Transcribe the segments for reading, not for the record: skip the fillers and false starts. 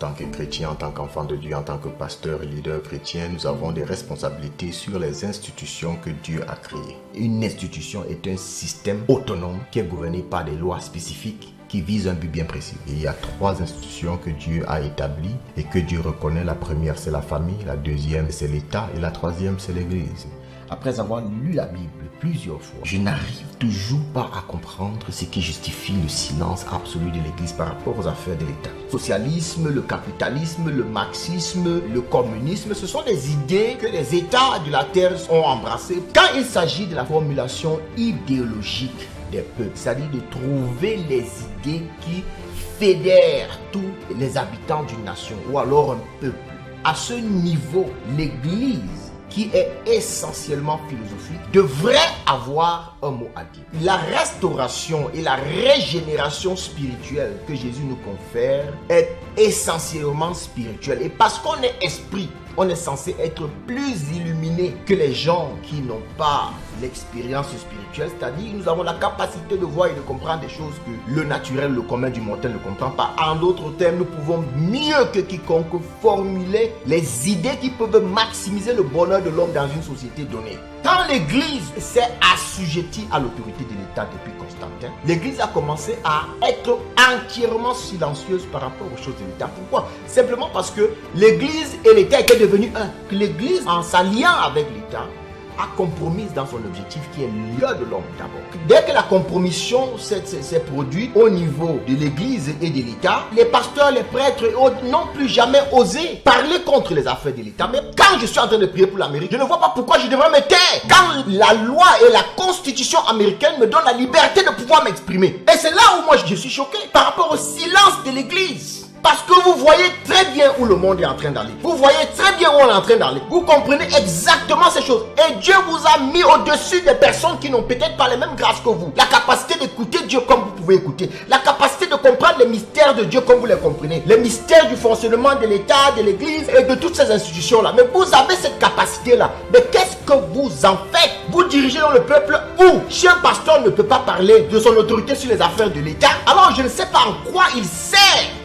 tant que chrétien, en tant qu'enfant de Dieu, en tant que pasteur et leader chrétien, nous avons des responsabilités sur les institutions que Dieu a créées. Une institution est un système autonome qui est gouverné par des lois spécifiques qui visent un but bien précis. Et il y a 3 institutions que Dieu a établies et que Dieu reconnaît. La première, c'est la famille, la deuxième, c'est l'État et la troisième, c'est l'Église. Après avoir lu la Bible plusieurs fois, je n'arrive toujours pas à comprendre ce qui justifie le silence absolu de l'Église par rapport aux affaires de l'État. Le socialisme, le capitalisme, le marxisme, le communisme, ce sont des idées que les États de la Terre ont embrassées. Quand il s'agit de la formulation idéologique des peuples, c'est-à-dire de trouver les idées qui fédèrent tous les habitants d'une nation ou alors un peuple. À ce niveau, l'Église, qui est essentiellement philosophique, devrait avoir un mot à dire. La restauration et la régénération spirituelle que Jésus nous confère est essentiellement spirituelle. Et parce qu'on est esprit, on est censé être plus illuminé que les gens qui n'ont pas l'expérience spirituelle, c'est-à-dire nous avons la capacité de voir et de comprendre des choses que le naturel, le commun du mortel ne comprend pas. En d'autres termes, nous pouvons mieux que quiconque formuler les idées qui peuvent maximiser le bonheur de l'homme dans une société donnée. Quand l'Église s'est assujettie à l'autorité de l'État depuis Constantin, l'Église a commencé à être entièrement silencieuse par rapport aux choses de l'État. Pourquoi? Simplement parce que l'Église et l'État étaient devenus un. L'Église, en s'alliant avec l'État, a compromis dans son objectif qui est l'œuvre de l'homme d'abord. Dès que la compromission s'est produite au niveau de l'Église et de l'État, les pasteurs, les prêtres et autres n'ont plus jamais osé parler contre les affaires de l'État. Mais quand je suis en train de prier pour l'Amérique, je ne vois pas pourquoi je devrais me taire. Quand la loi et la constitution américaine me donnent la liberté de pouvoir m'exprimer. Et c'est là où moi je suis choqué par rapport au silence de l'Église. Parce que vous voyez très bien où le monde est en train d'aller. Vous voyez très bien où on est en train d'aller. Vous comprenez exactement ces choses. Et Dieu vous a mis au-dessus des personnes qui n'ont peut-être pas les mêmes grâces que vous. La capacité d'écouter Dieu comme vous pouvez écouter. La capacité de comprendre les mystères de Dieu comme vous les comprenez. Les mystères du fonctionnement de l'État, de l'Église et de toutes ces institutions-là. Mais vous avez cette capacité-là. Mais qu'est-ce que vous en faites? Vous dirigez dans le peuple où si un pasteur ne peut pas parler de son autorité sur les affaires de l'État, alors je ne sais pas en quoi il sert.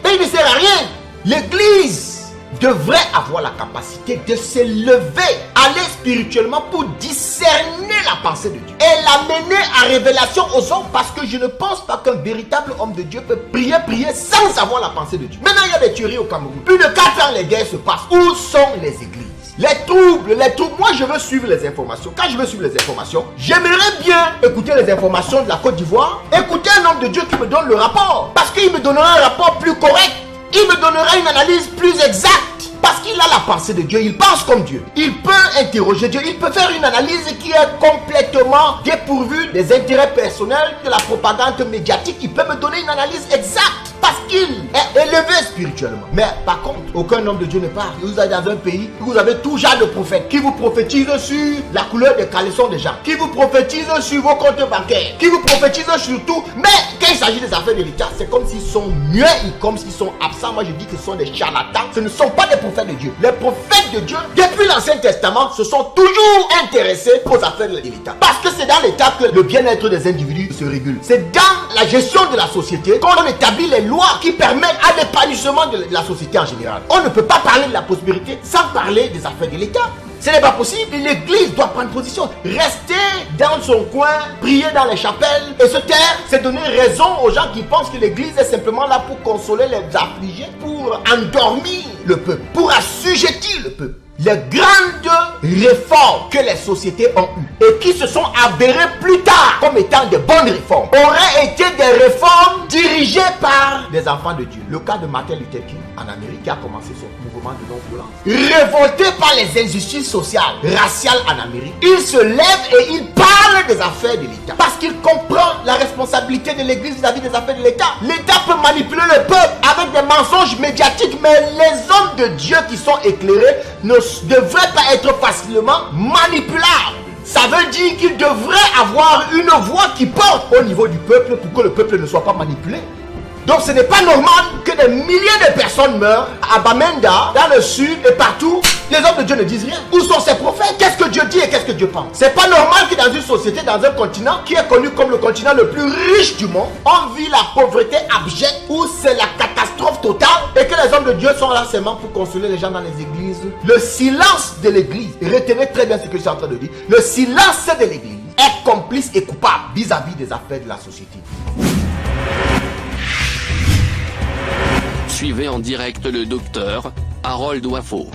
Et il ne sert à rien. L'Église devrait avoir la capacité de se lever, aller spirituellement pour discerner la pensée de Dieu et l'amener à révélation aux hommes, parce que je ne pense pas qu'un véritable homme de Dieu peut prier sans savoir la pensée de Dieu. Maintenant, il y a des tueries au Cameroun. Plus de 4 ans, les guerres se passent. Où sont les églises? Les troubles. Moi je veux suivre les informations. Quand je veux suivre les informations, j'aimerais bien écouter les informations de la Côte d'Ivoire, écouter un homme de Dieu qui me donne le rapport, parce qu'il me donnera un rapport plus correct, il me donnera une analyse plus exacte, parce qu'il a la pensée de Dieu, il pense comme Dieu, il peut interroger Dieu, il peut faire une analyse qui est complètement dépourvue des intérêts personnels, de la propagande médiatique. Il peut me donner une analyse exacte parce qu'il est élevé spirituellement. Mais par contre, aucun homme de Dieu ne parle. Vous êtes dans un pays où vous avez tout genre de prophètes qui vous prophétisent sur la couleur des caleçons des gens, qui vous prophétisent sur vos comptes bancaires, qui vous prophétisent sur tout. Mais quand il s'agit des affaires de l'État, c'est comme s'ils sont muets, comme s'ils sont absents. Moi je dis que ce sont des charlatans. Ce ne sont pas des prophètes de Dieu. Les prophètes de Dieu, depuis l'Ancien Testament, se sont toujours intéressés aux affaires de l'État. Parce que c'est dans l'État que le bien-être des individus se régule. C'est dans la gestion de la société qu'on établit les lois qui permettent à l'épanouissement de la société en général. On ne peut pas parler de la prospérité sans parler des affaires de l'État. Ce n'est pas possible. L'Église doit prendre position. Rester dans son coin, prier dans les chapelles et se taire, c'est donner raison aux gens qui pensent que l'Église est simplement là pour consoler les affligés, pour endormir le peuple, pour assujettir le peuple. Les grandes réformes que les sociétés ont eues et qui se sont avérées plus tard comme étant de bonnes réformes auraient été des réformes dirigées par des enfants de Dieu. Le cas de Martin Luther King en Amérique, qui a commencé son mouvement de non-violence, révolté par les injustices sociales, raciales en Amérique, il se lève et il parle des affaires de l'État parce qu'il comprend la responsabilité de l'Église vis-à-vis des affaires de l'État. L'État peut manipuler le peuple avec des mensonges médiatiques, mais les hommes de Dieu qui sont éclairés ne devrait pas être facilement manipulable. Ça veut dire qu'il devrait avoir une voix qui porte au niveau du peuple pour que le peuple ne soit pas manipulé. Donc ce n'est pas normal que des milliers de personnes meurent à Bamenda, dans le sud et partout. Les hommes de Dieu ne disent rien. Où sont ces prophètes? Qu'est-ce que Dieu dit et qu'est-ce que Dieu pense? C'est pas normal que dans une société, dans un continent qui est connu comme le continent le plus riche du monde, on vit la pauvreté abjecte, où c'est la catastrophe totale, et que les hommes de Dieu sont là seulement pour consoler les gens dans les églises. Le silence de l'église, retenez très bien ce que je suis en train de dire, le silence de l'église est complice et coupable vis-à-vis des affaires de la société. Suivez en direct le docteur Harold Wafo.